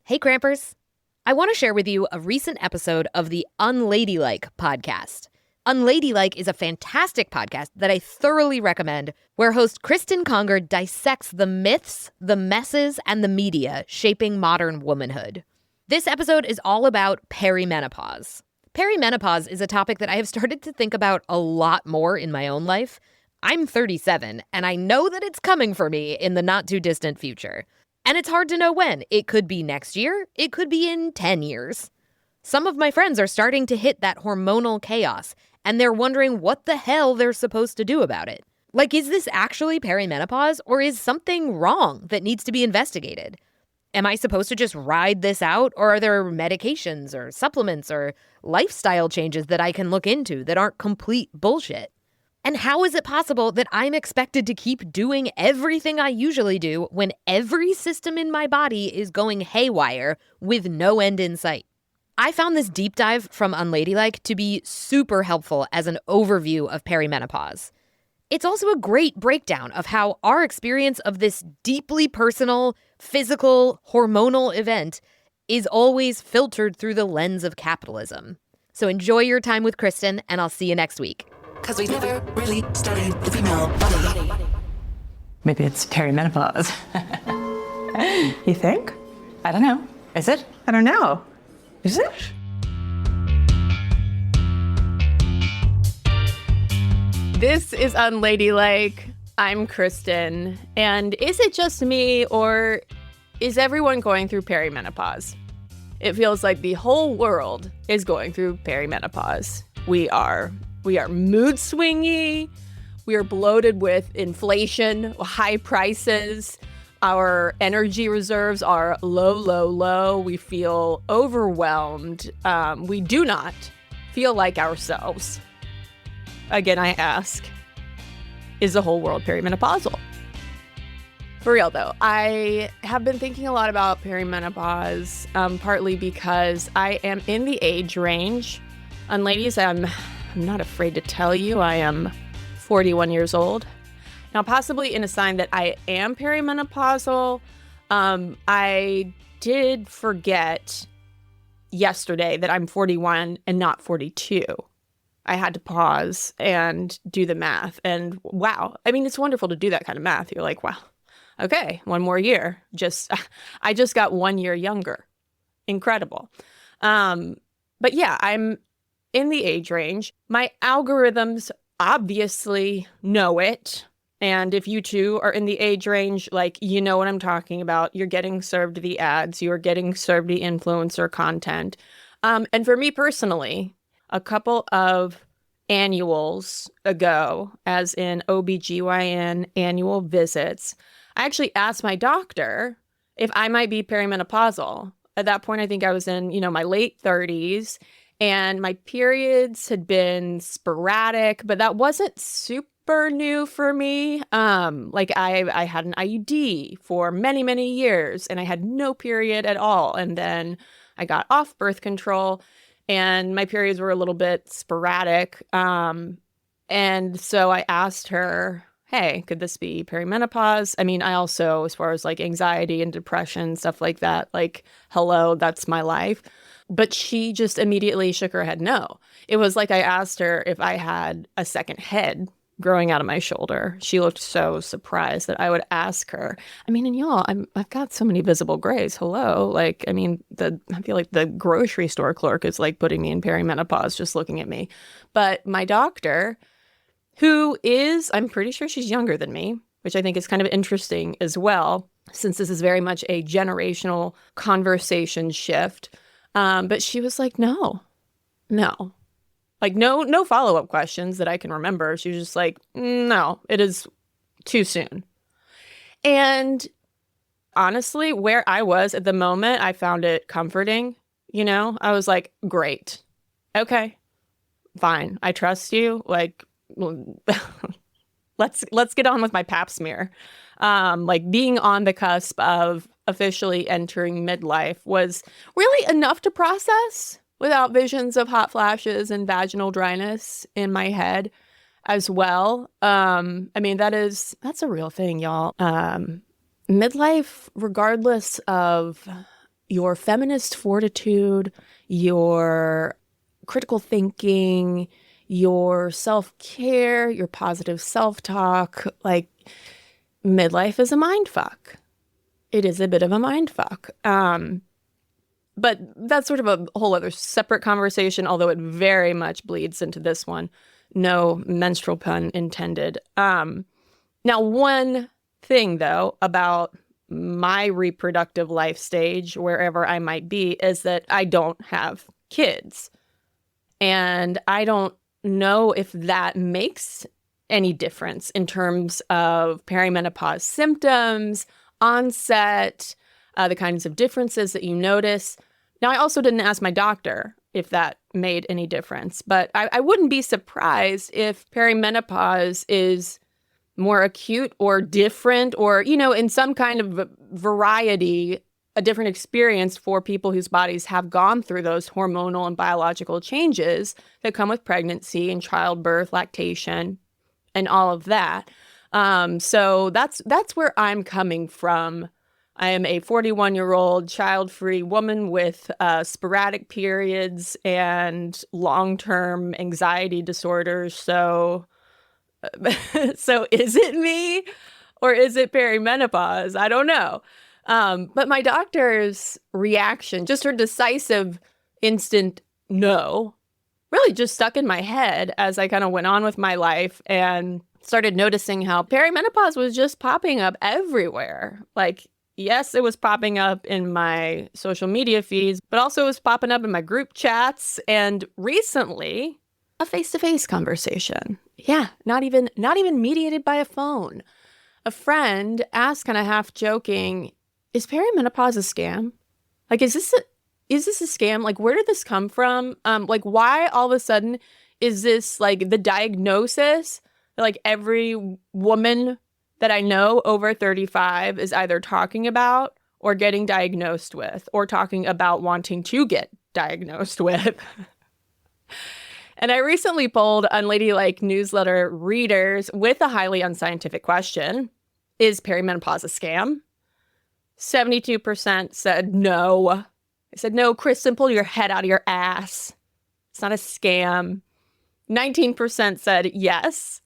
Hey, Crampers. I want to share with you a recent episode of the Unladylike podcast. Unladylike is a fantastic podcast that I thoroughly recommend, where host Cristen Conger dissects the myths, the messes, and the media shaping modern womanhood. This episode is all about perimenopause. Perimenopause is a topic that I have started to think about a lot more in my own life. I'm 37, and I know that it's coming for me in the not-too-distant future. And it's hard to know when. It could be next year. It could be in 10 years. Some of my friends are starting to hit that hormonal chaos, and they're wondering what the hell they're supposed to do about it. Like, is this actually perimenopause, or is something wrong that needs to be investigated? Am I supposed to just ride this out, or are there medications or supplements or lifestyle changes that I can look into that aren't complete bullshit? And how is it possible that I'm expected to keep doing everything I usually do when every system in my body is going haywire with no end in sight? I found this deep dive from Unladylike to be super helpful as an overview of perimenopause. It's also a great breakdown of how our experience of this deeply personal, physical, hormonal event is always filtered through the lens of capitalism. So enjoy your time with Cristen, and I'll see you next week. Because we never really studied the female body. Maybe it's perimenopause. You think? I don't know. Is it? I don't know. Is it? This is Unladylike. I'm Cristen. And is it just me, or is everyone going through perimenopause? It feels like the whole world is going through perimenopause. We are mood swingy. We are bloated with inflation, high prices. Our energy reserves are low. We feel overwhelmed. We do not feel like ourselves. Again, I ask, is the whole world perimenopausal? For real, though, I have been thinking a lot about perimenopause, partly because I am in the age range. And ladies, I'm not afraid to tell you I am 41 years old. Now, possibly in a sign that I am perimenopausal, I did forget yesterday that I'm 41 and not 42. I had to pause and do the math. And wow, I mean, it's wonderful to do that kind of math. You're like, wow, okay, one more year. I just got 1 year younger. Incredible. But yeah, I'm in the age range. My algorithms obviously know it. And if you too are in the age range, like, you know what I'm talking about. You're getting served the ads. You're getting served the influencer content. And for me personally, a couple of annuals ago, as in OBGYN annual visits, I actually asked my doctor if I might be perimenopausal. At that point, I think I was in, my late 30s. And my periods had been sporadic, but that wasn't super new for me. I had an IUD for many, many years, and I had no period at all. And then I got off birth control, and my periods were a little bit sporadic. And so I asked her, hey, could this be perimenopause? I mean, I also, as far as like anxiety and depression, stuff like that, like, hello, that's my life. But she just immediately shook her head no. It was like I asked her if I had a second head growing out of my shoulder. She looked so surprised that I would ask her. I mean, and y'all, I've got so many visible grays. Hello. Like, I mean, I feel like the grocery store clerk is like putting me in perimenopause just looking at me. But my doctor, who is, I'm pretty sure she's younger than me, which I think is kind of interesting as well, since this is very much a generational conversation shift. But she was like, no, like no follow-up questions that I can remember. She was just like, no, it is too soon. And honestly, where I was at the moment, I found it comforting. I was like, great. Okay, fine. I trust you. Like, let's get on with my pap smear. Like, being on the cusp of officially entering midlife was really enough to process without visions of hot flashes and vaginal dryness in my head as well. I mean, that's a real thing, y'all. Midlife, regardless of your feminist fortitude, your critical thinking, your self-care, your positive self-talk. Like, midlife is a mind fuck. It is a bit of a mind fuck. But that's sort of a whole other separate conversation, although it very much bleeds into this one. No menstrual pun intended. Now, one thing, though, about my reproductive life stage, wherever I might be, is that I don't have kids. And I don't know if that makes any difference in terms of perimenopause symptoms, onset, the kinds of differences that you notice. Now, I also didn't ask my doctor if that made any difference, but I wouldn't be surprised if perimenopause is more acute or different or, in some kind of variety, a different experience for people whose bodies have gone through those hormonal and biological changes that come with pregnancy and childbirth, lactation, and all of that. So that's where I'm coming from. I am a 41-year-old child-free woman with sporadic periods and long-term anxiety disorders. So is it me or is it perimenopause? I don't know. But my doctor's reaction, just her decisive, instant no, really just stuck in my head as I kind of went on with my life and started noticing how perimenopause was just popping up everywhere. Like, yes, it was popping up in my social media feeds, but also it was popping up in my group chats and recently a face-to-face conversation. Yeah, not even mediated by a phone. A friend asked, kind of half joking, "Is perimenopause a scam? Like, is this a scam? Like, where did this come from? Like, why all of a sudden is this like the diagnosis that like every woman that I know over 35 is either talking about or getting diagnosed with or talking about wanting to get diagnosed with?" And I recently polled Unladylike newsletter readers with a highly unscientific question. Is perimenopause a scam? 72% said no. I said, "No, Cristen, pull your head out of your ass. It's not a scam." 19% said yes.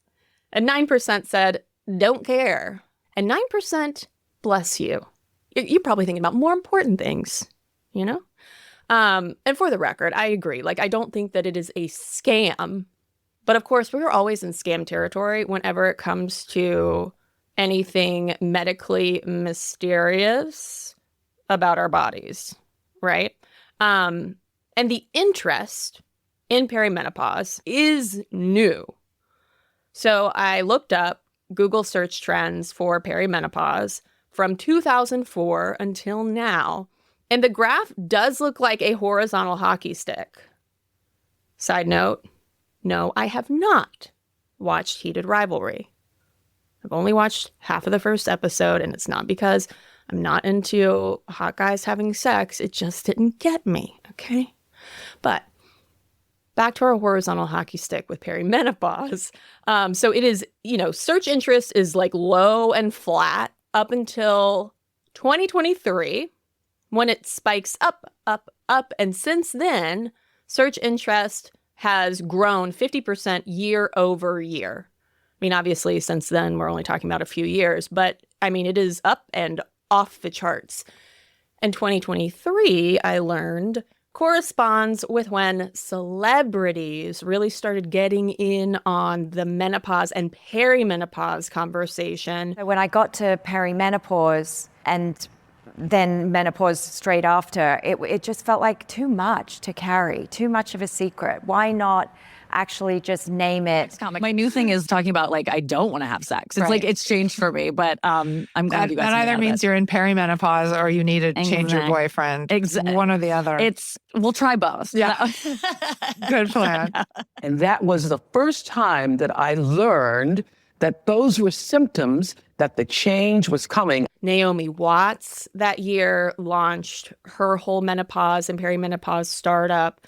And 9% said, "Don't care." And 9%, bless you. You're probably thinking about more important things, And for the record, I agree. Like, I don't think that it is a scam. But of course, we're always in scam territory whenever it comes to anything medically mysterious about our bodies, right? And the interest in perimenopause is new. So I looked up Google search trends for perimenopause from 2004 until now. And the graph does look like a horizontal hockey stick. Side note, no, I have not watched Heated Rivalry. I've only watched half of the first episode, and it's not because I'm not into hot guys having sex. It just didn't get me, okay? But back to our horizontal hockey stick with perimenopause. So it is, search interest is like low and flat up until 2023. When it spikes up, up, up. And since then, search interest has grown 50% year over year. I mean, obviously, since then, we're only talking about a few years, but I mean, it is up and off the charts. And 2023, I learned, corresponds with when celebrities really started getting in on the menopause and perimenopause conversation. When I got to perimenopause and then menopause straight after, it just felt like too much to carry, too much of a secret. Why not actually just name it? My new thing is talking about like, I don't want to have sex. It's like, it's changed for me, but I'm glad you guys That either means you're in perimenopause or you need to change your boyfriend. Exactly. One or the other. We'll try both. Yeah. Good plan. And that was the first time that I learned that those were symptoms that the change was coming. Naomi Watts that year launched her whole menopause and perimenopause startup.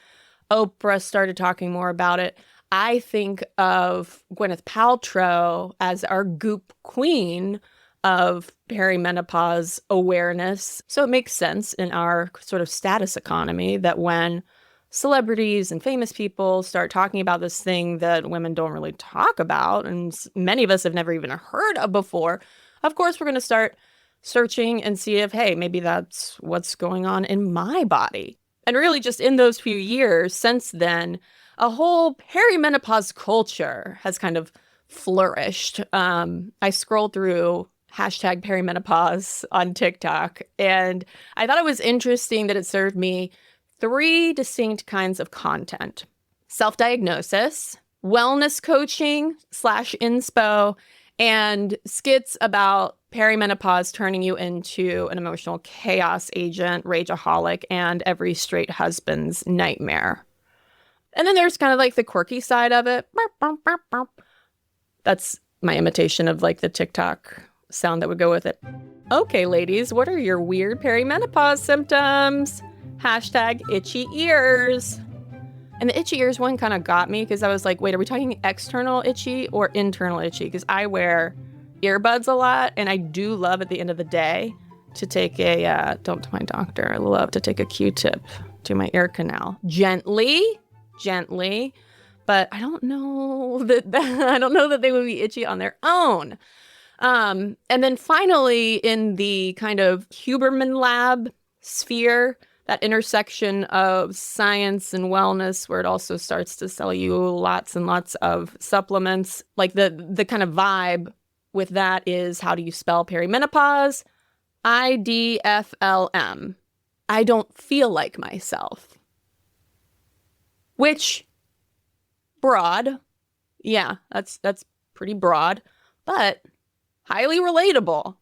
Oprah started talking more about it. I think of Gwyneth Paltrow as our goop queen of perimenopause awareness. So it makes sense in our sort of status economy that when celebrities and famous people start talking about this thing that women don't really talk about, and many of us have never even heard of before, of course, we're going to start searching and see if, hey, maybe that's what's going on in my body. And really just in those few years since then, a whole perimenopause culture has kind of flourished. I scrolled through #perimenopause on TikTok, and I thought it was interesting that it served me 3 distinct kinds of content: self-diagnosis, wellness coaching / inspo, and skits about perimenopause turning you into an emotional chaos agent, rageaholic, and every straight husband's nightmare. And then there's kind of like the quirky side of it. That's my imitation of like the TikTok sound that would go with it. Okay, ladies, what are your weird perimenopause symptoms? #itchy ears. And the itchy ears one kind of got me because I was like, wait, are we talking external itchy or internal itchy? Because I wear earbuds a lot, and I do love at the end of the day to take don't tell my doctor, I love to take a Q-tip to my ear canal. Gently, but I don't know that they would be itchy on their own. And then finally, in the kind of Huberman Lab sphere, that intersection of science and wellness, where it also starts to sell you lots and lots of supplements, like the kind of vibe with that is, how do you spell perimenopause? IDFLM. I don't feel like myself. Which, broad. Yeah, that's pretty broad, but highly relatable.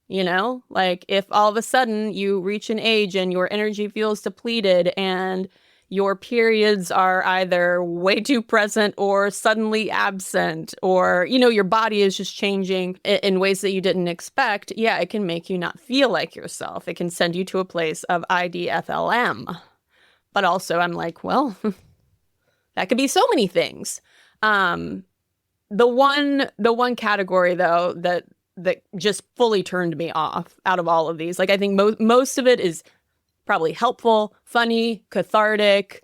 You know, like if all of a sudden you reach an age and your energy feels depleted and your periods are either way too present or suddenly absent, or, you know, your body is just changing in ways that you didn't expect, yeah, it can make you not feel like yourself. It can send you to a place of IDFLM. But also I'm like, well, that could be so many things. The one category, though, that just fully turned me off out of all of these, like I think most of it is probably helpful, funny, cathartic,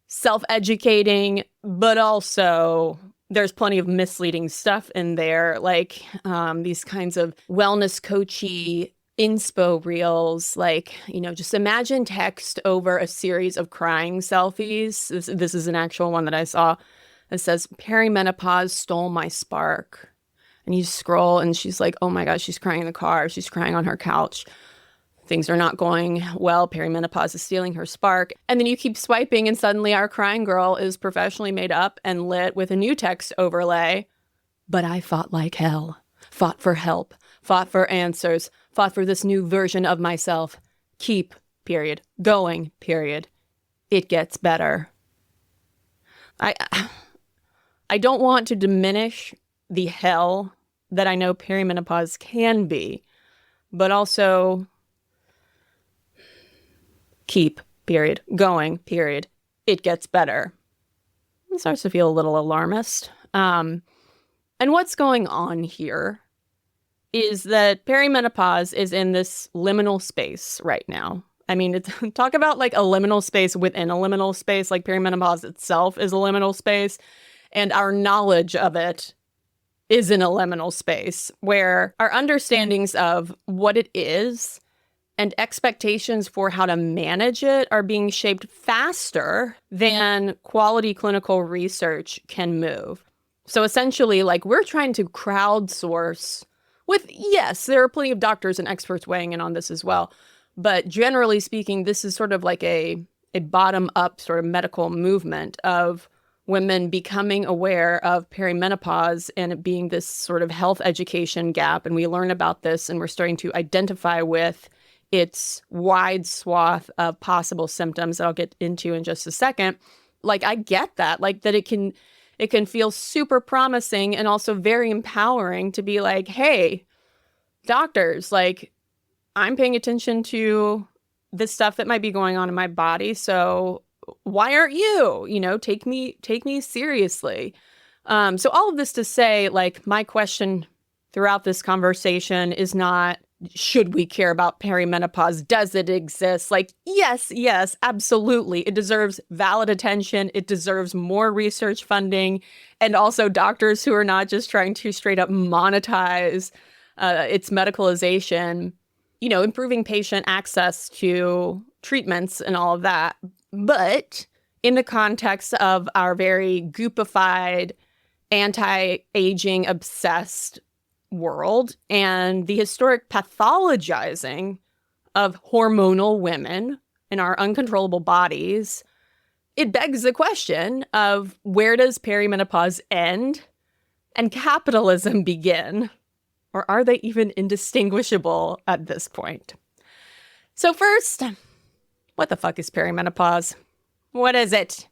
self-educating, but also there's plenty of misleading stuff in there, like these kinds of wellness coachy inspo reels, like, you know, just imagine text over a series of crying selfies. This is an actual one that I saw. It says, perimenopause stole my spark. And you scroll and she's like, oh my gosh, she's crying in the car. She's crying on her couch. Things are not going well. Perimenopause is stealing her spark. And then you keep swiping and suddenly our crying girl is professionally made up and lit with a new text overlay. But I fought like hell, fought for help, fought for answers, fought for this new version of myself. Keep, period, going, period. It gets better. I don't want to diminish the hell that I know perimenopause can be, but also keep, period, going, period. It gets better. It starts to feel a little alarmist. And what's going on here is that perimenopause is in this liminal space right now. I mean, talk about like a liminal space within a liminal space, like perimenopause itself is a liminal space, and our knowledge of it is in a liminal space where our understandings of what it is and expectations for how to manage it are being shaped faster than quality clinical research can move. So essentially, like, we're trying to crowdsource with, yes, there are plenty of doctors and experts weighing in on this as well. But generally speaking, this is sort of like a bottom-up sort of medical movement of women becoming aware of perimenopause and it being this sort of health education gap. And we learn about this and we're starting to identify with its wide swath of possible symptoms that I'll get into in just a second. Like, I get that, like that it can feel super promising and also very empowering to be like, hey, doctors, like, I'm paying attention to this stuff that might be going on in my body. So why aren't you? You know, take me seriously. So all of this to say, like, my question throughout this conversation is not, should we care about perimenopause? Does it exist? Like, yes, absolutely. It deserves valid attention. It deserves more research funding, and also doctors who are not just trying to straight up monetize its medicalization, improving patient access to treatments and all of that. But in the context of our very goopified, anti-aging obsessed world and the historic pathologizing of hormonal women in our uncontrollable bodies, it begs the question of, where does perimenopause end and capitalism begin? Or are they even indistinguishable at this point? So first, what the fuck is perimenopause? What is it?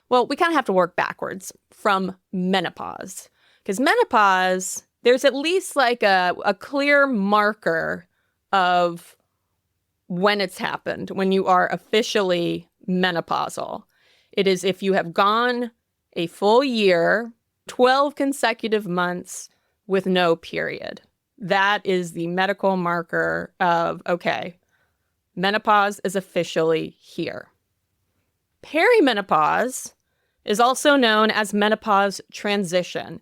Well, we kind of have to work backwards from menopause, because menopause, there's at least like a clear marker of when it's happened, when you are officially menopausal. It is if you have gone a full year, 12 consecutive months with no period. That is the medical marker of, okay, menopause is officially here. Perimenopause is also known as menopause transition.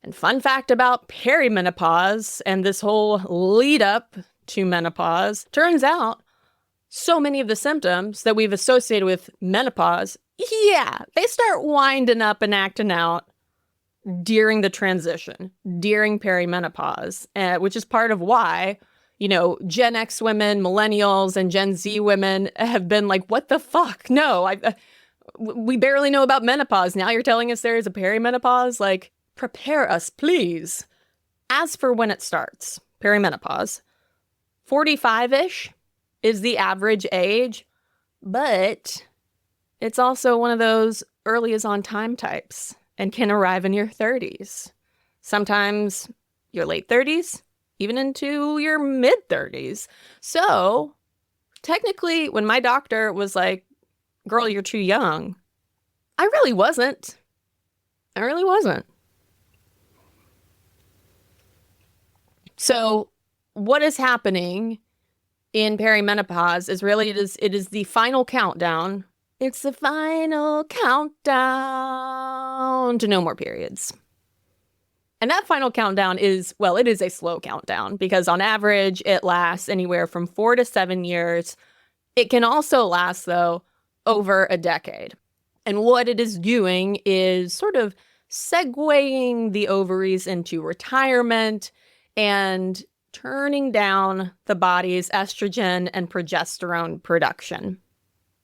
And fun fact about perimenopause and this whole lead up to menopause, turns out so many of the symptoms that we've associated with menopause, they start winding up and acting out during the transition, during perimenopause, which is part of why, Gen X women, millennials, and Gen Z women have been like, what the fuck? No, we barely know about menopause. Now you're telling us there is a perimenopause? Like, prepare us, please. As for when it starts, perimenopause, 45-ish is the average age, but it's also one of those early as on time types and can arrive in your 30s. Sometimes your late 30s, even into your mid 30s. So technically, when my doctor was like, girl, you're too young, I really wasn't. So what is happening in perimenopause is really, it is the final countdown. It's the final countdown to no more periods. And that final countdown is, well, it is a slow countdown because on average, it lasts anywhere from 4 to 7 years. It can also last, though, over a decade. And what it is doing is sort of segueing the ovaries into retirement and turning down the body's estrogen and progesterone production.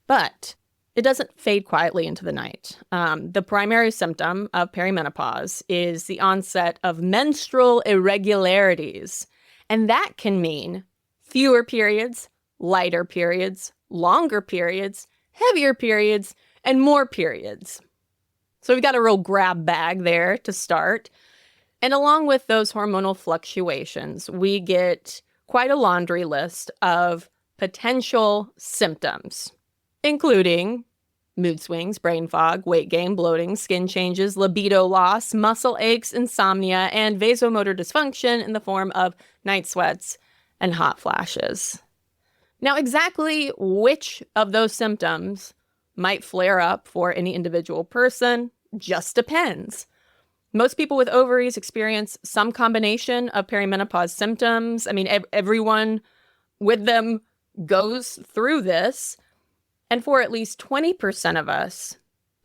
But it doesn't fade quietly into the night. The primary symptom of perimenopause is the onset of menstrual irregularities. And that can mean fewer periods, lighter periods, longer periods, heavier periods, and more periods. So we've got a real grab bag there to start. And along with those hormonal fluctuations, we get quite a laundry list of potential symptoms, including mood swings, brain fog, weight gain, bloating, skin changes, libido loss, muscle aches, insomnia, and vasomotor dysfunction in the form of night sweats and hot flashes. Now, exactly which of those symptoms might flare up for any individual person just depends. Most people with ovaries experience some combination of perimenopause symptoms. I mean, everyone with them goes through this. And for at least 20% of us,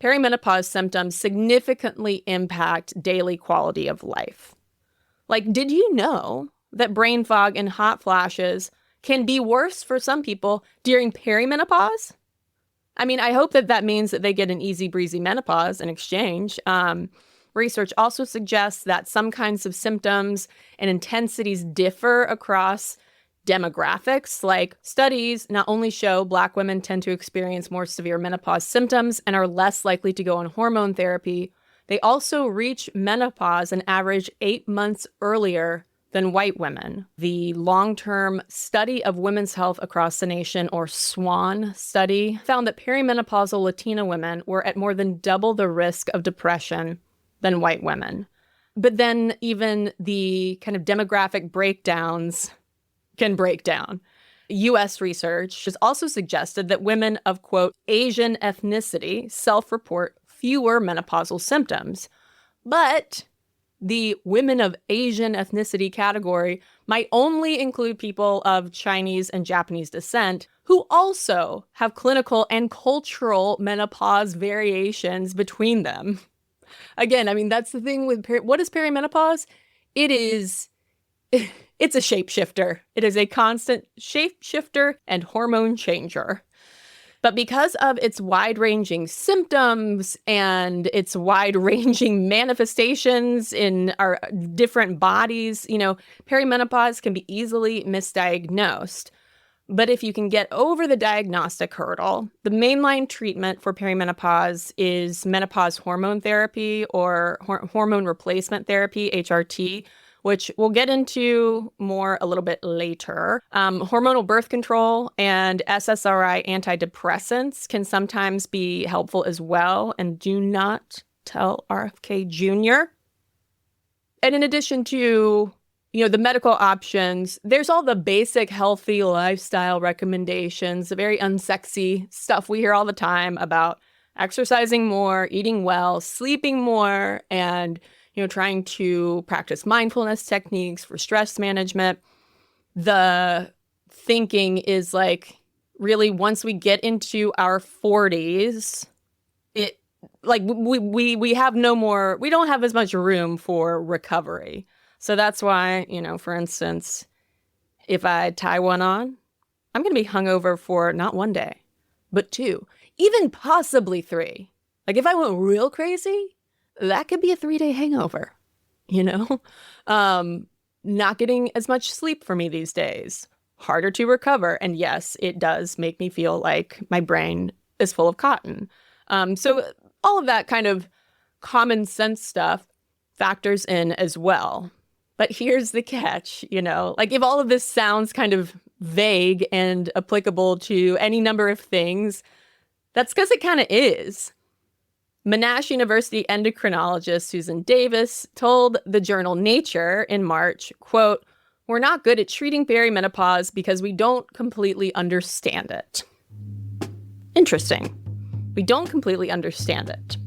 perimenopause symptoms significantly impact daily quality of life. Like, did you know that brain fog and hot flashes can be worse for some people during perimenopause? I mean, I hope that means that they get an easy breezy menopause in exchange. Research also suggests that some kinds of symptoms and intensities differ across demographics. Like, studies not only show Black women tend to experience more severe menopause symptoms and are less likely to go on hormone therapy, they also reach menopause an average 8 months earlier than white women. The long-term study of women's health across the nation, or SWAN study, found that perimenopausal Latina women were at more than double the risk of depression than white women. But then even the kind of demographic breakdowns can break down. U.S. research has also suggested that women of, quote, Asian ethnicity self-report fewer menopausal symptoms. But the women of Asian ethnicity category might only include people of Chinese and Japanese descent who also have clinical and cultural menopause variations between them. Again, I mean, that's the thing with what is perimenopause? It's a shapeshifter. It is a constant shapeshifter and hormone changer. But because of its wide-ranging symptoms and its wide-ranging manifestations in our different bodies, perimenopause can be easily misdiagnosed. But if you can get over the diagnostic hurdle, the mainline treatment for perimenopause is menopause hormone therapy or hormone replacement therapy, HRT, which we'll get into more a little bit later. Hormonal birth control and SSRI antidepressants can sometimes be helpful as well. And do not tell RFK Jr. And in addition to, the medical options, there's all the basic healthy lifestyle recommendations, the very unsexy stuff we hear all the time about exercising more, eating well, sleeping more, and trying to practice mindfulness techniques for stress management. The thinking is like, really, once we get into our 40s, we have we don't have as much room for recovery. So that's why, for instance, if I tie one on, I'm going to be hungover for not 1 day, but 2, even possibly 3. Like if I went real crazy, that could be a 3-day hangover, not getting as much sleep for me these days, harder to recover. And yes, it does make me feel like my brain is full of cotton. So all of that kind of common sense stuff factors in as well. But here's the catch, if all of this sounds kind of vague and applicable to any number of things, that's because it kind of is. Monash University endocrinologist Susan Davis told the journal Nature in March, quote, "We're not good at treating perimenopause because we don't completely understand it." Interesting. We don't completely understand it.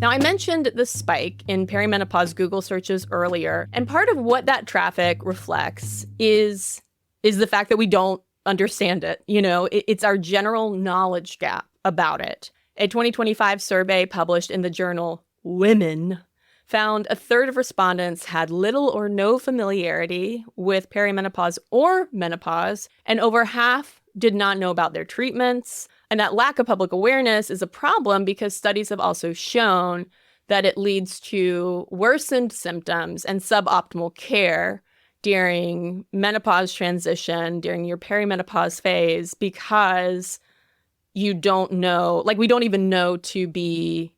Now, I mentioned the spike in perimenopause Google searches earlier, and part of what that traffic reflects is the fact that we don't understand it. It's our general knowledge gap about it. A 2025 survey published in the journal Women found a third of respondents had little or no familiarity with perimenopause or menopause, and over half did not know about their treatments. And that lack of public awareness is a problem because studies have also shown that it leads to worsened symptoms and suboptimal care during menopause transition, during your perimenopause phase, because you don't know, we don't even know to be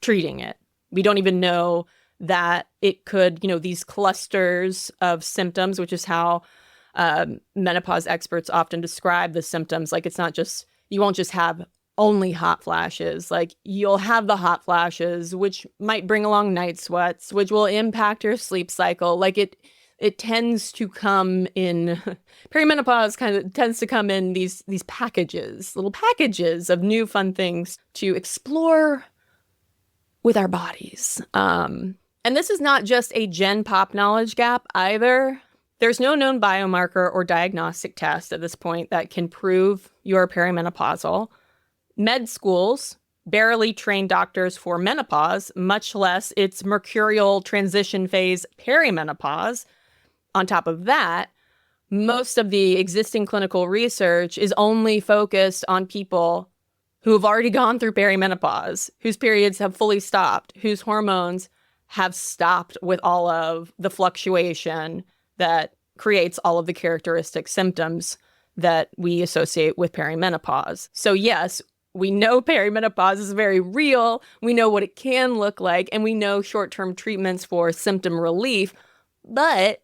treating it. We don't even know that it could, these clusters of symptoms, which is how menopause experts often describe the symptoms. It's not just, you won't just have only hot flashes. You'll have the hot flashes, which might bring along night sweats, which will impact your sleep cycle. It tends to come in, perimenopause kind of tends to come in these packages, little packages of new fun things to explore with our bodies. And this is not just a gen pop knowledge gap either. There's no known biomarker or diagnostic test at this point that can prove you're perimenopausal. Med schools barely train doctors for menopause, much less its mercurial transition phase perimenopause. On top of that, most of the existing clinical research is only focused on people who have already gone through perimenopause, whose periods have fully stopped, whose hormones have stopped with all of the fluctuation that creates all of the characteristic symptoms that we associate with perimenopause. So yes, we know perimenopause is very real. We know what it can look like, and we know short-term treatments for symptom relief, but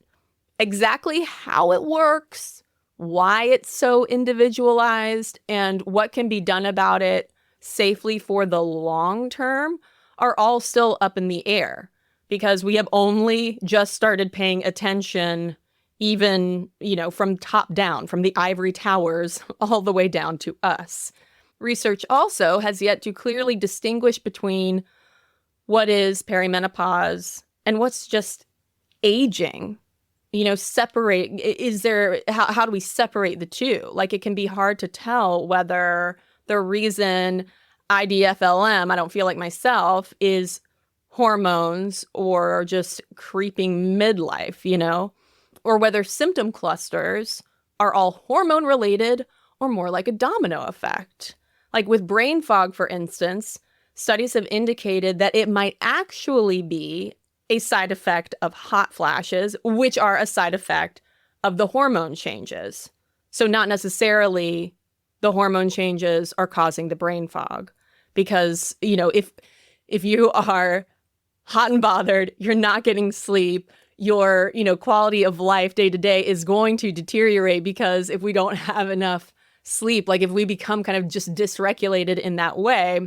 exactly how it works, why it's so individualized and what can be done about it safely for the long term are all still up in the air, because we have only just started paying attention, even, from top down, from the ivory towers all the way down to us. Research also has yet to clearly distinguish between what is perimenopause and what's just aging. How do we separate the two? Like, it can be hard to tell whether the reason IDFLM, I don't feel like myself, is hormones or just creeping midlife, or whether symptom clusters are all hormone related or more like a domino effect. Like with brain fog, for instance, studies have indicated that it might actually be a side effect of hot flashes, which are a side effect of the hormone changes. So not necessarily the hormone changes are causing the brain fog, because, if you are hot and bothered, you're not getting sleep, your, quality of life day to day is going to deteriorate, because if we don't have enough sleep, like if we become kind of just dysregulated in that way,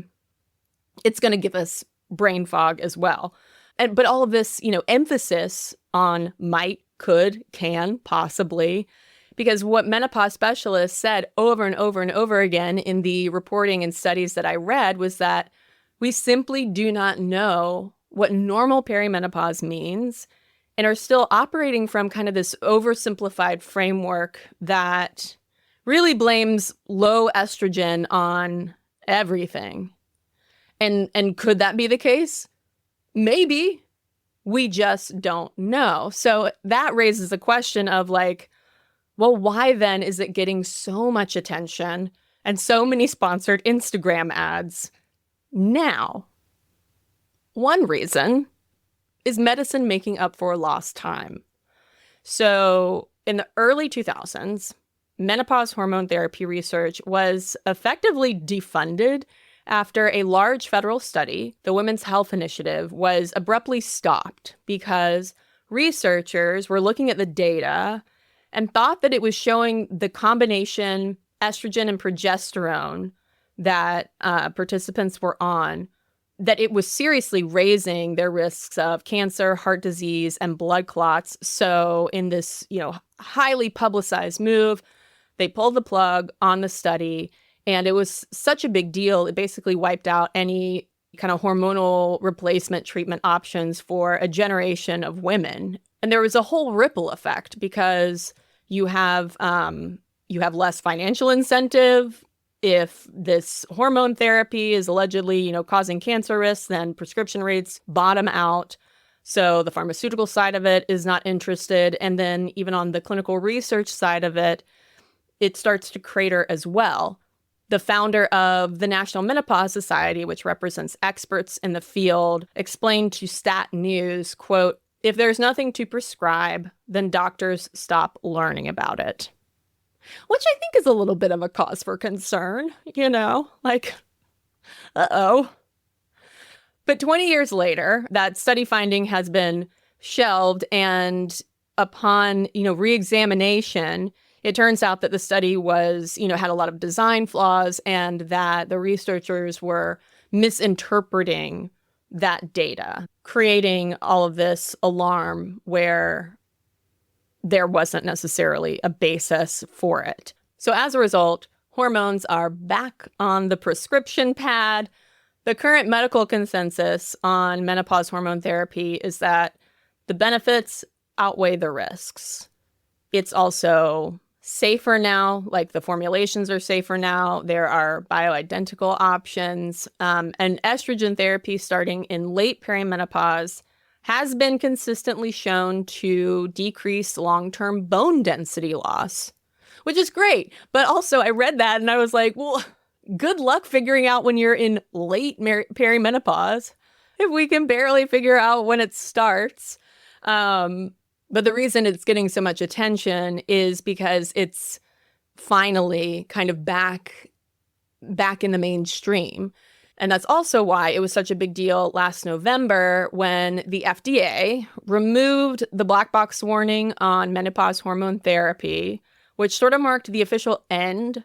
it's going to give us brain fog as well. But all of this, emphasis on might, could, can, possibly, because what menopause specialists said over and over and over again in the reporting and studies that I read was that we simply do not know what normal perimenopause means, and are still operating from kind of this oversimplified framework that really blames low estrogen on everything. And could that be the case? Maybe. We just don't know. So that raises a question of like, well, why then is it getting so much attention and so many sponsored Instagram ads now? One reason is medicine making up for lost time. So in the early 2000s, menopause hormone therapy research was effectively defunded after a large federal study, the Women's Health Initiative, was abruptly stopped because researchers were looking at the data and thought that it was showing the combination estrogen and progesterone that participants were on, that it was seriously raising their risks of cancer, heart disease, and blood clots. So in this, highly publicized move, they pulled the plug on the study. And it was such a big deal, it basically wiped out any kind of hormonal replacement treatment options for a generation of women. And there was a whole ripple effect, because you have less financial incentive. If this hormone therapy is allegedly, causing cancer risks, then prescription rates bottom out. So the pharmaceutical side of it is not interested. And then even on the clinical research side of it, it starts to crater as well. The founder of the National Menopause Society, which represents experts in the field, explained to Stat News, quote, "If there's nothing to prescribe, then doctors stop learning about it." Which I think is a little bit of a cause for concern, like, uh-oh. But 20 years later, that study finding has been shelved, and upon, re-examination, it turns out that the study was, had a lot of design flaws, and that the researchers were misinterpreting that data, creating all of this alarm where there wasn't necessarily a basis for it. So as a result, hormones are back on the prescription pad. The current medical consensus on menopause hormone therapy is that the benefits outweigh the risks. It's also safer now, like the formulations are safer now. There are bioidentical options. And estrogen therapy starting in late perimenopause has been consistently shown to decrease long-term bone density loss, which is great. But also I read that and I was like, well, good luck figuring out when you're in late perimenopause if we can barely figure out when it starts. But the reason it's getting so much attention is because it's finally kind of back in the mainstream. And that's also why it was such a big deal last November when the FDA removed the black box warning on menopause hormone therapy, which sort of marked the official end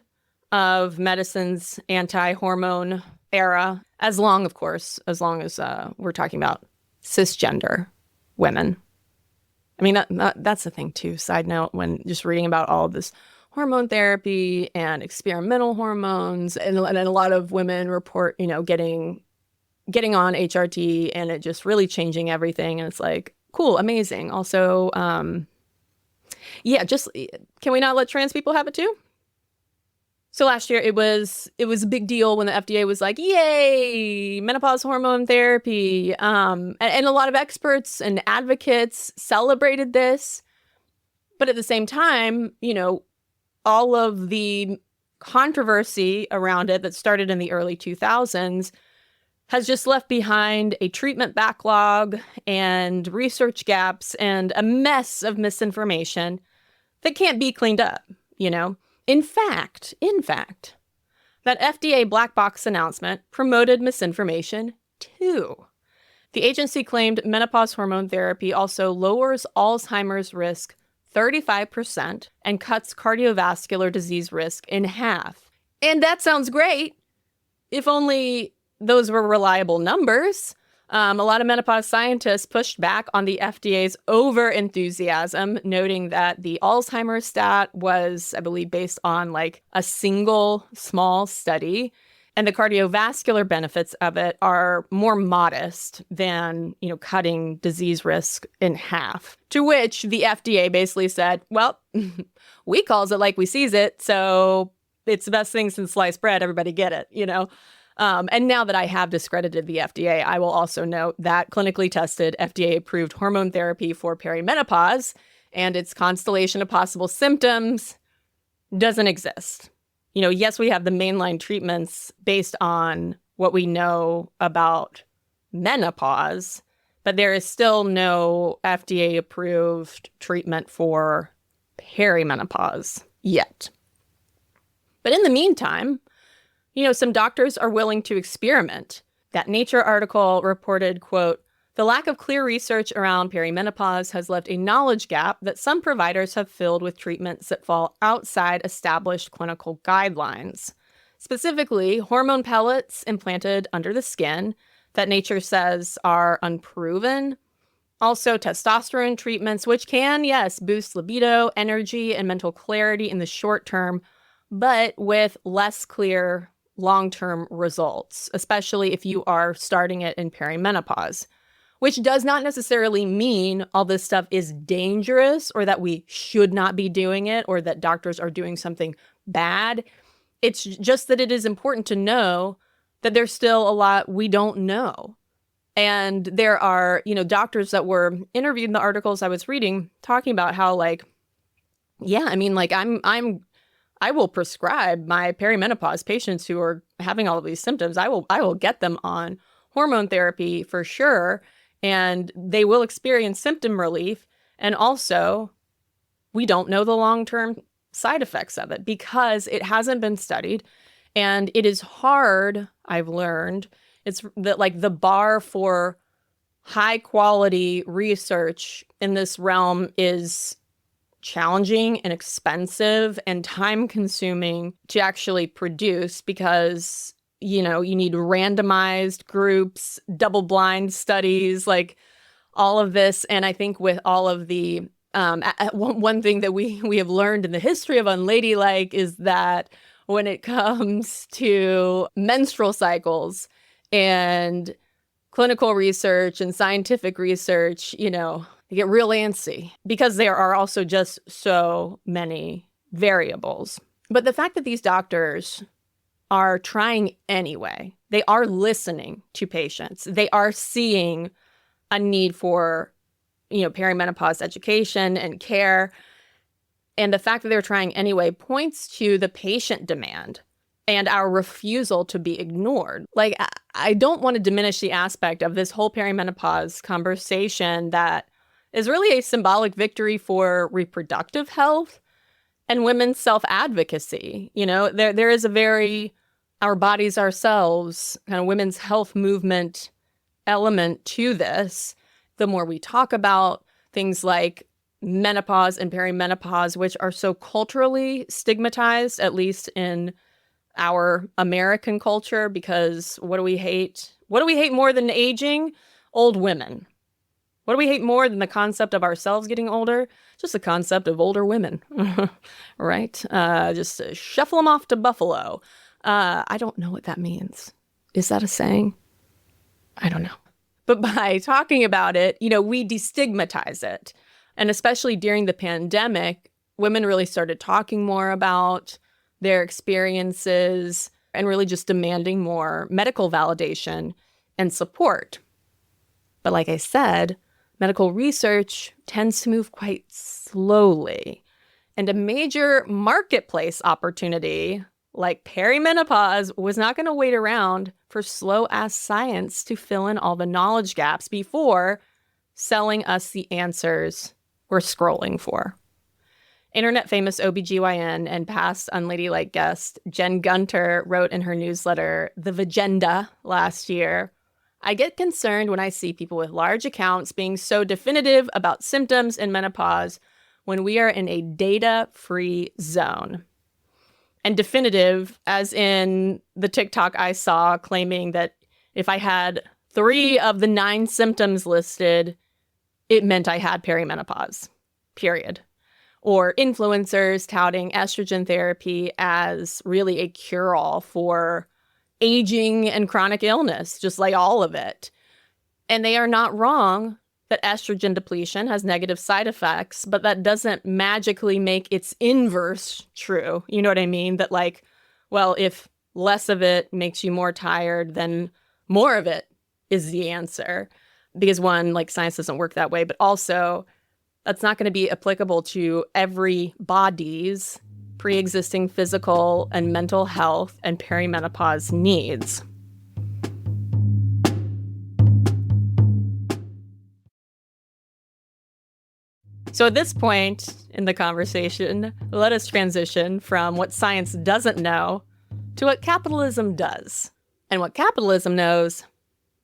of medicine's anti-hormone era, as long as we're talking about cisgender women. I mean, that's the thing too. Side note, when just reading about all of this hormone therapy and experimental hormones, and a lot of women report, getting on HRT and it just really changing everything. And it's like, cool, amazing. Also, can we not let trans people have it too? So last year it was a big deal when the FDA was like, yay, menopause hormone therapy. And a lot of experts and advocates celebrated this. But at the same time, all of the controversy around it that started in the early 2000s has just left behind a treatment backlog and research gaps and a mess of misinformation that can't be cleaned up, In fact, that FDA black box announcement promoted misinformation too. The agency claimed menopause hormone therapy also lowers Alzheimer's risk 35% and cuts cardiovascular disease risk in half. And that sounds great, if only those were reliable numbers. A lot of menopause scientists pushed back on the FDA's over-enthusiasm, noting that the Alzheimer's stat was, I believe, based on like a single small study, and the cardiovascular benefits of it are more modest than, cutting disease risk in half. To which the FDA basically said, well, we calls it like we sees it, so it's the best thing since sliced bread, everybody get it, And now that I have discredited the FDA, I will also note that clinically tested FDA-approved hormone therapy for perimenopause and its constellation of possible symptoms doesn't exist. Yes, we have the mainline treatments based on what we know about menopause, but there is still no FDA-approved treatment for perimenopause yet. But in the meantime, some doctors are willing to experiment. That Nature article reported, quote, "The lack of clear research around perimenopause has left a knowledge gap that some providers have filled with treatments that fall outside established clinical guidelines. Specifically, hormone pellets implanted under the skin that Nature says are unproven. Also, testosterone treatments, which can, yes, boost libido, energy, and mental clarity in the short term, but with less clear long-term results, especially if you are starting it in perimenopause, which does not necessarily mean all this stuff is dangerous or that we should not be doing it or that doctors are doing something bad. It's just that it is important to know that there's still a lot we don't know. And there are, doctors that were interviewed in the articles I was reading talking about how I will prescribe my perimenopause patients who are having all of these symptoms. I will get them on hormone therapy for sure, and they will experience symptom relief. And also, we don't know the long-term side effects of it because it hasn't been studied, and it is hard. I've learned it's that the bar for high-quality research in this realm is challenging and expensive and time consuming to actually produce because, you need randomized groups, double blind studies, all of this. And I think with all of the, one thing that we have learned in the history of Unladylike is that when it comes to menstrual cycles and clinical research and scientific research, they get real antsy because there are also just so many variables. But the fact that these doctors are trying anyway, they are listening to patients, they are seeing a need for, perimenopause education and care. And the fact that they're trying anyway points to the patient demand and our refusal to be ignored. I don't want to diminish the aspect of this whole perimenopause conversation that is really a symbolic victory for reproductive health and women's self-advocacy. There is a very our bodies ourselves kind of women's health movement element to this. The more we talk about things like menopause and perimenopause, which are so culturally stigmatized, at least in our American culture, because what do we hate? What do we hate more than aging? Old women. What do we hate more than the concept of ourselves getting older? Just the concept of older women, right? Just shuffle them off to Buffalo. I don't know what that means. Is that a saying? I don't know. But by talking about it, we destigmatize it. And especially during the pandemic, women really started talking more about their experiences and really just demanding more medical validation and support. But like I said, medical research tends to move quite slowly. And a major marketplace opportunity like perimenopause was not going to wait around for slow-ass science to fill in all the knowledge gaps before selling us the answers we're scrolling for. Internet famous OBGYN and past Unladylike guest Jen Gunter wrote in her newsletter, The Vagenda, last year, I get concerned when I see people with large accounts being so definitive about symptoms in menopause when we are in a data-free zone. And definitive, as in the TikTok I saw claiming that if I had 3 of the 9 symptoms listed, it meant I had perimenopause, period. Or influencers touting estrogen therapy as really a cure-all for aging and chronic illness, just like all of it. And they are not wrong that estrogen depletion has negative side effects, but that doesn't magically make its inverse true. You know what I mean? That if less of it makes you more tired, then more of it is the answer. Because one, science doesn't work that way, but also that's not going to be applicable to everybody's pre-existing physical and mental health and perimenopause needs. So at this point in the conversation, let us transition from what science doesn't know to what capitalism does. And what capitalism knows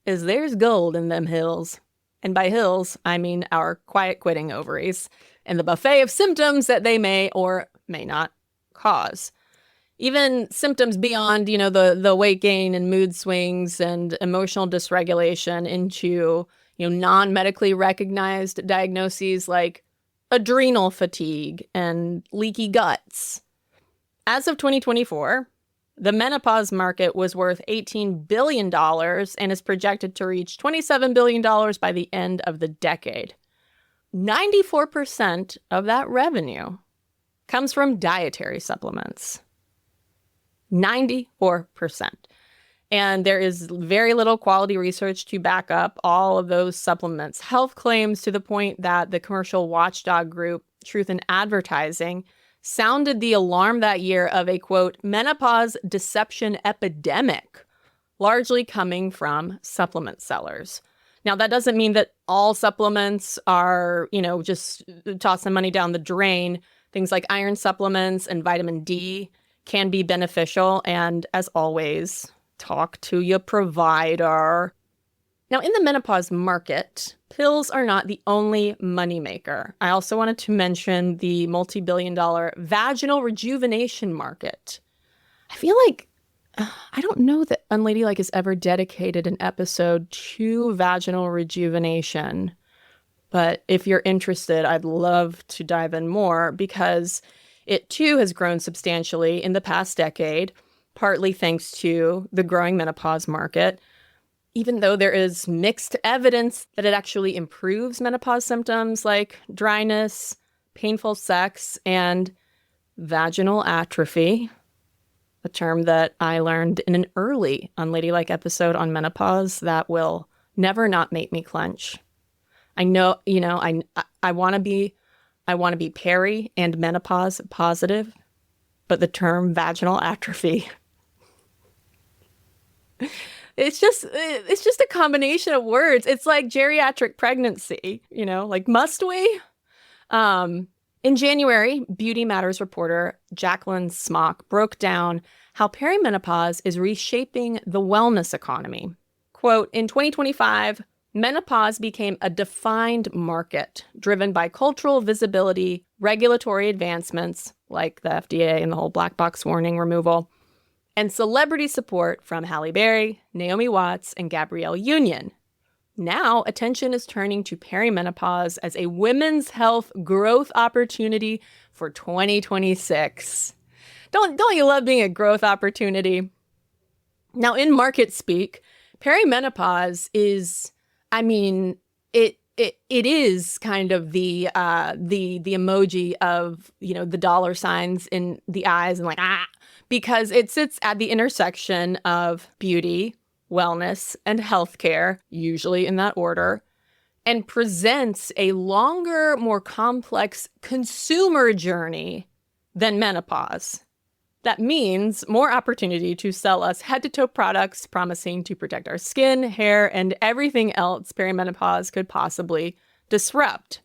is there's gold in them hills. And by hills, I mean our quiet quitting ovaries and the buffet of symptoms that they may or may not cause. Even symptoms beyond, the weight gain and mood swings and emotional dysregulation into, non-medically recognized diagnoses like adrenal fatigue and leaky guts. As of 2024, the menopause market was worth $18 billion and is projected to reach $27 billion by the end of the decade. 94% of that revenue comes from dietary supplements. 94%. And there is very little quality research to back up all of those supplements' health claims, to the point that the commercial watchdog group Truth in Advertising sounded the alarm that year of a, quote, menopause deception epidemic, largely coming from supplement sellers. Now, that doesn't mean that all supplements are, just tossing money down the drain. Things like iron supplements and vitamin D can be beneficial. And as always, talk to your provider. Now, in the menopause market, pills are not the only moneymaker. I also wanted to mention the multi-billion-dollar vaginal rejuvenation market. I feel like, I don't know that Unladylike has ever dedicated an episode to vaginal rejuvenation. But if you're interested, I'd love to dive in more, because it too has grown substantially in the past decade, partly thanks to the growing menopause market. Even though there is mixed evidence that it actually improves menopause symptoms like dryness, painful sex, and vaginal atrophy, a term that I learned in an early Unladylike episode on menopause that will never not make me clench. I know, I want to be peri and menopause positive, but the term vaginal atrophy, it's just a combination of words. It's like geriatric pregnancy, must we? In January, Beauty Matters reporter Jacqueline Smock broke down how perimenopause is reshaping the wellness economy. Quote, in 2025, menopause became a defined market driven by cultural visibility, regulatory advancements like the FDA and the whole black box warning removal, and celebrity support from Halle Berry, Naomi Watts, and Gabrielle Union. Now, attention is turning to perimenopause as a women's health growth opportunity for 2026. Don't you love being a growth opportunity? Now, in market speak, perimenopause is, it is kind of the emoji of, the dollar signs in the eyes and because it sits at the intersection of beauty, wellness, and healthcare, usually in that order, and presents a longer, more complex consumer journey than menopause. That means more opportunity to sell us head-to-toe products promising to protect our skin, hair, and everything else perimenopause could possibly disrupt.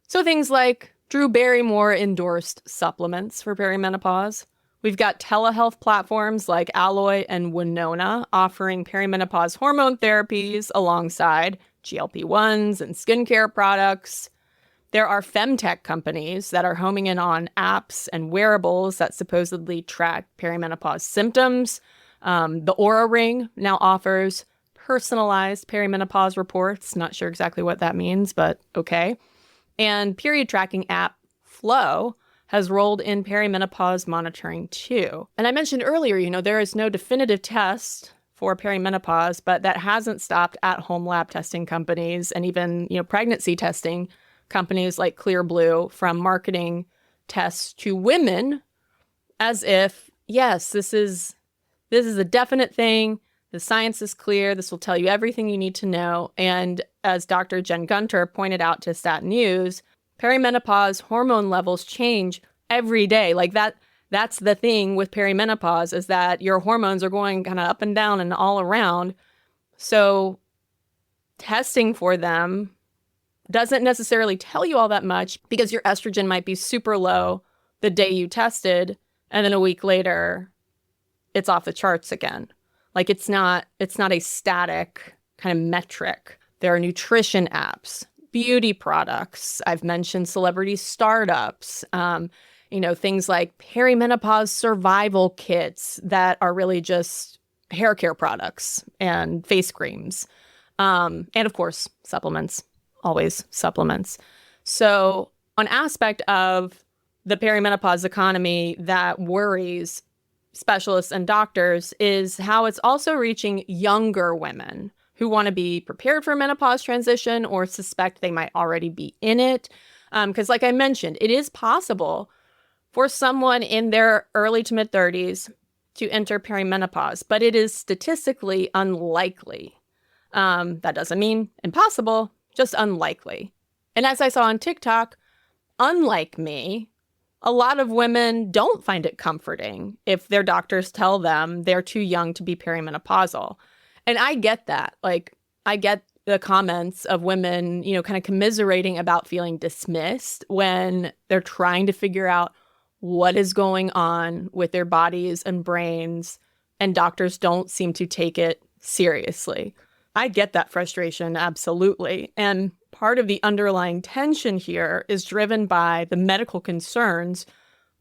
So things like Drew Barrymore endorsed supplements for perimenopause. We've got telehealth platforms like Alloy and Winona offering perimenopause hormone therapies alongside GLP-1s and skincare products. There are femtech companies that are homing in on apps and wearables that supposedly track perimenopause symptoms. The Oura Ring now offers personalized perimenopause reports. Not sure exactly what that means, but okay. And period tracking app Flow has rolled in perimenopause monitoring too. And I mentioned earlier, there is no definitive test for perimenopause, but that hasn't stopped at-home lab testing companies and even, pregnancy testing companies like Clearblue from marketing tests to women as if, yes, this is a definite thing. The science is clear. This will tell you everything you need to know. And as Dr. Jen Gunter pointed out to Stat News, perimenopause hormone levels change every day. That's the thing with perimenopause, is that your hormones are going kind of up and down and all around. So testing for them doesn't necessarily tell you all that much because your estrogen might be super low the day you tested, and then a week later, it's off the charts again. It's not a static kind of metric. There are nutrition apps, beauty products. I've mentioned celebrity startups, things like perimenopause survival kits that are really just hair care products and face creams. And of course, supplements, always supplements. So an aspect of the perimenopause economy that worries specialists and doctors is how it's also reaching younger women who want to be prepared for menopause transition or suspect they might already be in it. Because like I mentioned, it is possible for someone in their early to mid 30s to enter perimenopause, but it is statistically unlikely. That doesn't mean impossible, just unlikely. And as I saw on TikTok, unlike me, a lot of women don't find it comforting if their doctors tell them they're too young to be perimenopausal. And I get that. I get the comments of women, kind of commiserating about feeling dismissed when they're trying to figure out what is going on with their bodies and brains, and doctors don't seem to take it seriously. I get that frustration, absolutely. And part of the underlying tension here is driven by the medical concerns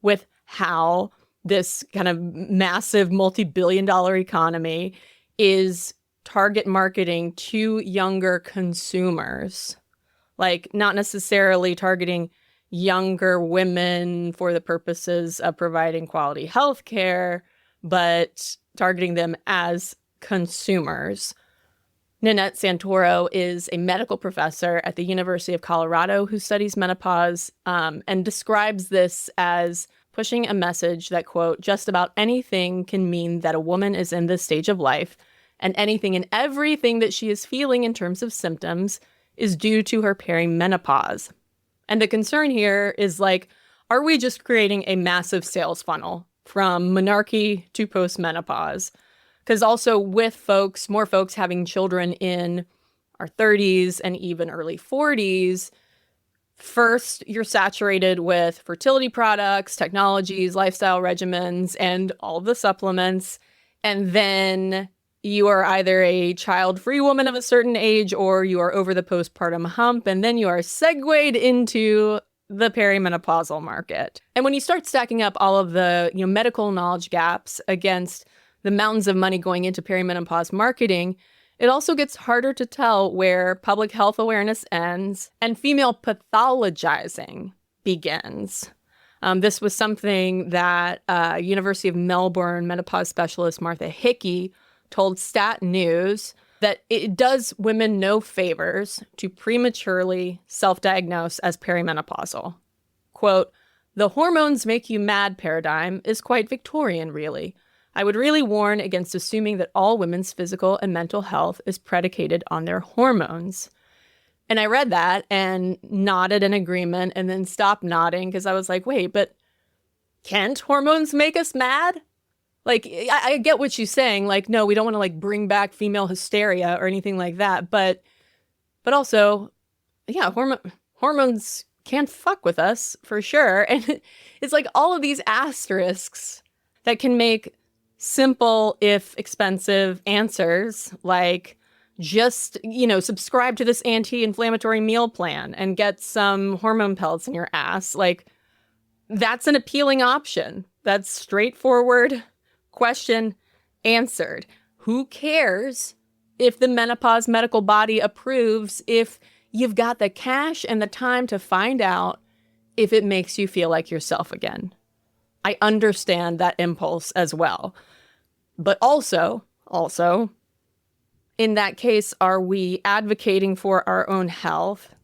with how this kind of massive multi-billion-dollar economy is target marketing to younger consumers. Not necessarily targeting younger women for the purposes of providing quality health care, but targeting them as consumers. Nanette Santoro is a medical professor at the University of Colorado who studies menopause and describes this as pushing a message that, quote, just about anything can mean that a woman is in this stage of life, and anything and everything that she is feeling in terms of symptoms is due to her perimenopause. And the concern here is are we just creating a massive sales funnel from menarche to postmenopause? Because also with more folks having children in our 30s and even early 40s, first, you're saturated with fertility products, technologies, lifestyle regimens, and all of the supplements. And then you are either a child-free woman of a certain age or you are over the postpartum hump, and then you are segued into the perimenopausal market. And when you start stacking up all of the medical knowledge gaps against the mountains of money going into perimenopause marketing, it also gets harder to tell where public health awareness ends and female pathologizing begins. This was something that University of Melbourne menopause specialist Martha Hickey told Stat News, that it does women no favors to prematurely self-diagnose as perimenopausal. Quote, "The hormones make you mad paradigm is quite Victorian, really. I would really warn against assuming that all women's physical and mental health is predicated on their hormones." And I read that and nodded in agreement and then stopped nodding because I was like, wait, but can't hormones make us mad? Like, I get what she's saying. Like, no, we don't want to bring back female hysteria or anything like that. But also, yeah, hormones can fuck with us for sure. And it's like all of these asterisks that can make simple, if expensive answers, like just, subscribe to this anti-inflammatory meal plan and get some hormone pellets in your ass. Like, that's an appealing option. That's straightforward. Question answered. Who cares if the menopause medical body approves if you've got the cash and the time to find out if it makes you feel like yourself again? I understand that impulse as well. But also, in that case, are we advocating for our own health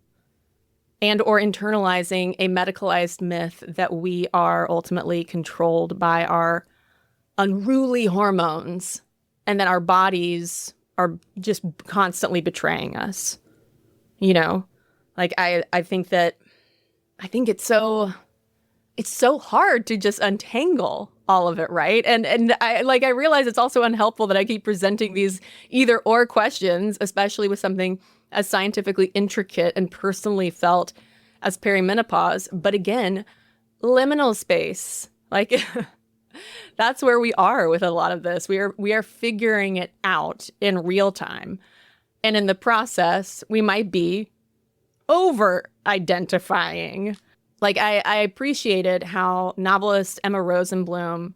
and or internalizing a medicalized myth that we are ultimately controlled by our unruly hormones and that our bodies are just constantly betraying us? I think it's so hard to just untangle all of it, right? And I realize it's also unhelpful that I keep presenting these either or questions, especially with something as scientifically intricate and personally felt as perimenopause. But again, liminal space, that's where we are with a lot of this. We are figuring it out in real time. And in the process, we might be over-identifying. I appreciated how novelist Emma Rosenblum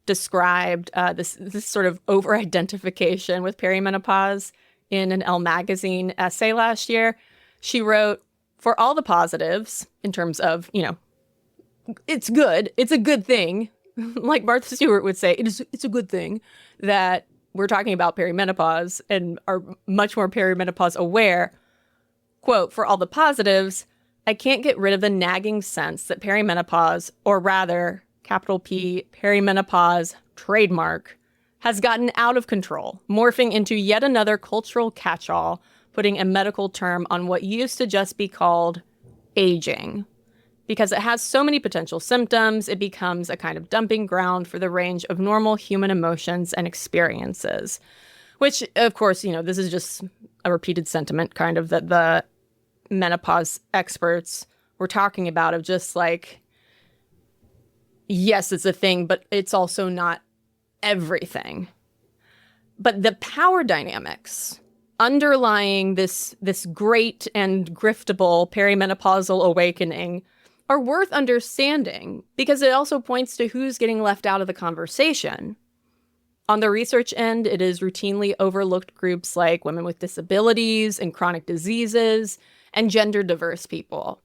described this sort of over-identification with perimenopause in an Elle magazine essay last year. She wrote, "For all the positives, in terms of, it's good. It's a good thing." Like Martha Stewart would say, it's a good thing that we're talking about perimenopause and are much more perimenopause aware. Quote, "For all the positives, I can't get rid of the nagging sense that perimenopause, or rather, capital P, perimenopause trademark, has gotten out of control, morphing into yet another cultural catch-all, putting a medical term on what used to just be called aging. Because it has so many potential symptoms, it becomes a kind of dumping ground for the range of normal human emotions and experiences." Which, of course, this is just a repeated sentiment kind of that the menopause experts were talking about, of just yes, it's a thing, but it's also not everything. But the power dynamics underlying this great and griftable perimenopausal awakening are worth understanding because it also points to who's getting left out of the conversation. On the research end, it is routinely overlooked groups like women with disabilities and chronic diseases and gender diverse people.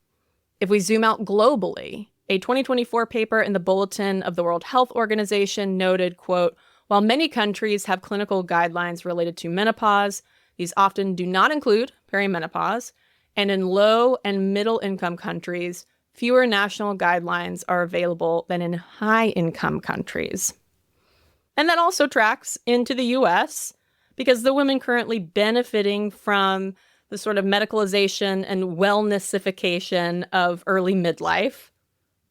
If we zoom out globally, a 2024 paper in the Bulletin of the World Health Organization noted, quote, "While many countries have clinical guidelines related to menopause, these often do not include perimenopause, and in low and middle income countries, fewer national guidelines are available than in high-income countries." And that also tracks into the US, because the women currently benefiting from the sort of medicalization and wellnessification of early midlife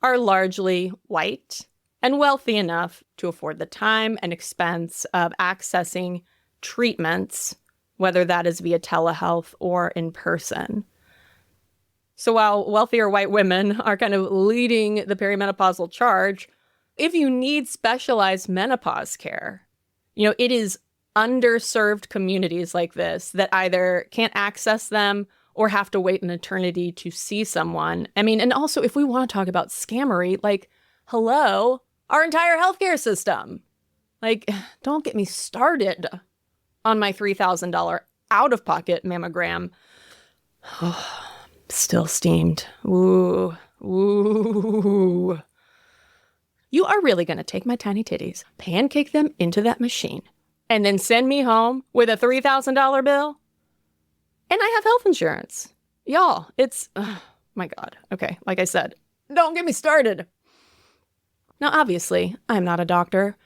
are largely white and wealthy enough to afford the time and expense of accessing treatments, whether that is via telehealth or in person. So while wealthier white women are kind of leading the perimenopausal charge, if you need specialized menopause care, it is underserved communities like this that either can't access them or have to wait an eternity to see someone. I mean, and also if we want to talk about scammery, like, hello, our entire healthcare system. Like, don't get me started on my $3,000 out-of-pocket mammogram. Still steamed. Ooh, ooh. You are really going to take my tiny titties, pancake them into that machine, and then send me home with a $3,000 bill? And I have health insurance. Y'all, it's, my God. Okay, like I said, don't get me started. Now, obviously, I'm not a doctor,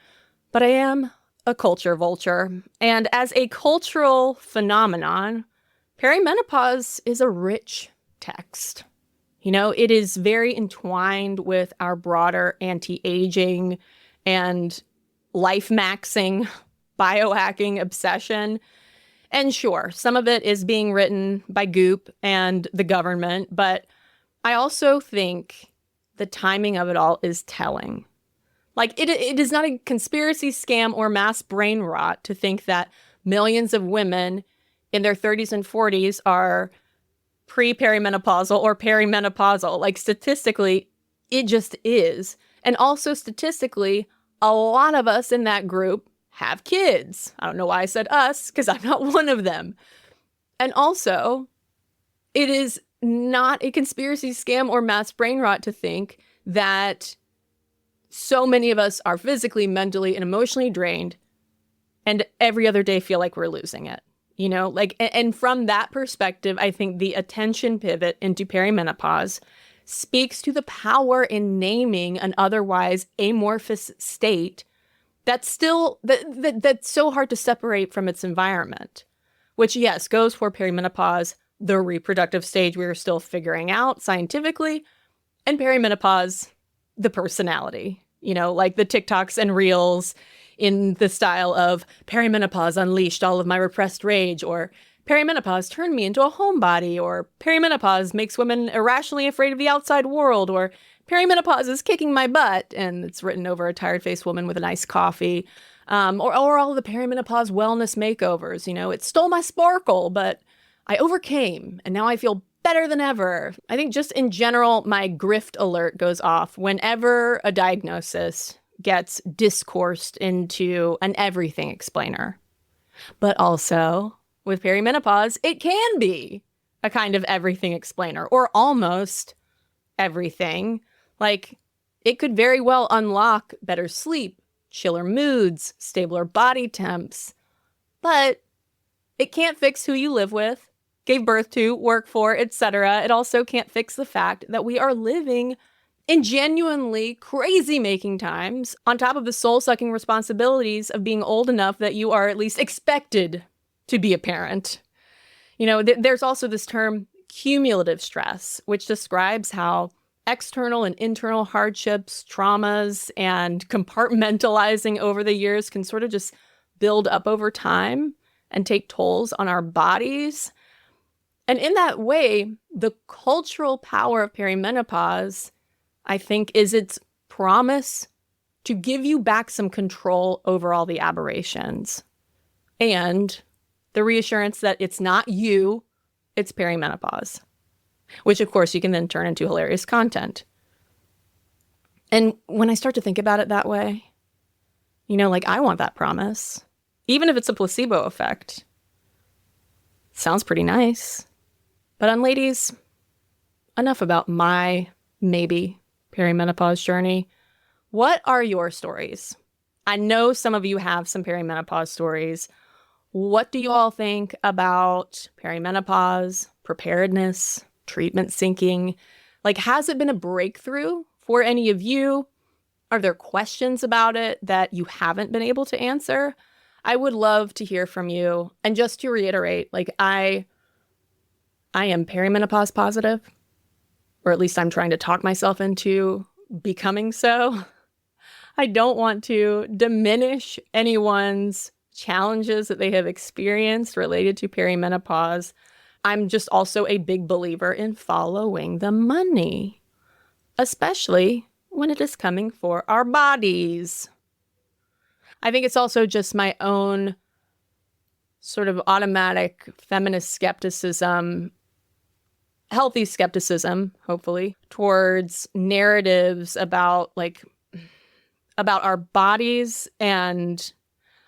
but I am a culture vulture. And as a cultural phenomenon, perimenopause is a rich text. You know, it is very entwined with our broader anti-aging and life-maxing, biohacking obsession. And sure, some of it is being written by Goop and the government, but I also think the timing of it all is telling. Like, it is not a conspiracy scam or mass brain rot to think that millions of women in their 30s and 40s are pre-perimenopausal or perimenopausal. Like, statistically, it just is. And also statistically, a lot of us in that group have kids. I don't know why I said us, because I'm not one of them. And also, it is not a conspiracy scam or mass brain rot to think that so many of us are physically, mentally, and emotionally drained, and every other day feel like we're losing it. You know, like, and from that perspective, I think the attention pivot into perimenopause speaks to the power in naming an otherwise amorphous state that's still, that's so hard to separate from its environment, which, yes, goes for perimenopause, the reproductive stage we are still figuring out scientifically, and perimenopause, the personality, you know, like the TikToks and Reels in the style of perimenopause unleashed all of my repressed rage, or perimenopause turned me into a homebody, or perimenopause makes women irrationally afraid of the outside world, or perimenopause is kicking my butt, and it's written over a tired-faced woman with an iced coffee, or all the perimenopause wellness makeovers. You know, it stole my sparkle, but I overcame, and now I feel better than ever. I think just in general, my grift alert goes off whenever a diagnosis gets discoursed into an everything explainer. But also, with perimenopause, it can be a kind of everything explainer, or almost everything. Like, it could very well unlock better sleep, chiller moods, stabler body temps, but it can't fix who you live with, gave birth to, work for, etc. It also can't fix the fact that we are living in genuinely crazy-making times, on top of the soul-sucking responsibilities of being old enough that you are at least expected to be a parent. You know, there's also this term cumulative stress, which describes how external and internal hardships, traumas, and compartmentalizing over the years can sort of just build up over time and take tolls on our bodies. And in that way, the cultural power of perimenopause, I think, is its promise to give you back some control over all the aberrations, and the reassurance that it's not you, it's perimenopause, which of course you can then turn into hilarious content. And when I start to think about it that way, you know, like, I want that promise, even if it's a placebo effect. Sounds pretty nice. But ladies, enough about my maybe perimenopause journey. What are your stories? I know some of you have some perimenopause stories. What do you all think about perimenopause, preparedness, treatment sinking? Like, has it been a breakthrough for any of you? Are there questions about it that you haven't been able to answer? I would love to hear from you. And just to reiterate, like, I am perimenopause positive, or at least I'm trying to talk myself into becoming so. I don't want to diminish anyone's challenges that they have experienced related to perimenopause. I'm just also a big believer in following the money, especially when it is coming for our bodies. I think it's also just my own sort of automatic feminist skepticism, healthy skepticism, hopefully, towards narratives about our bodies and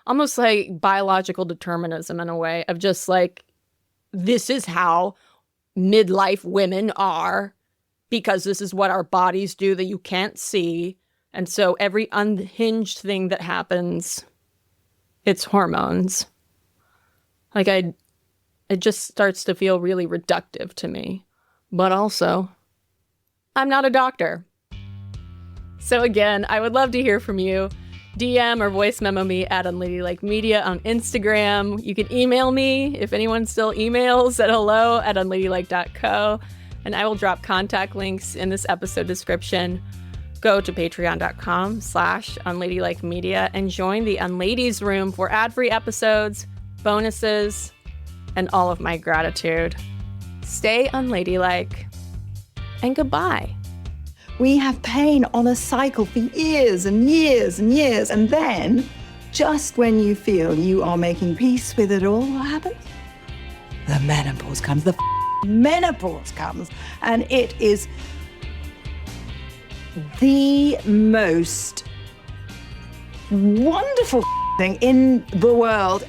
almost like biological determinism in a way of just like, this is how midlife women are because this is what our bodies do that you can't see. And so every unhinged thing that happens, it's hormones. Like it just starts to feel really reductive to me. But also, I'm not a doctor. So again, I would love to hear from you. DM or voice memo me at Unladylike Media on Instagram. You can email me if anyone still emails at hello@unladylike.co. And I will drop contact links in this episode description. Go to patreon.com/Unladylike Media and join the Unladies Room for ad-free episodes, bonuses, and all of my gratitude. Stay unladylike, and goodbye. We have pain on a cycle for years and years and years, and then, just when you feel you are making peace with it all, what happens? The menopause comes. The menopause comes, and it is the most wonderful thing in the world.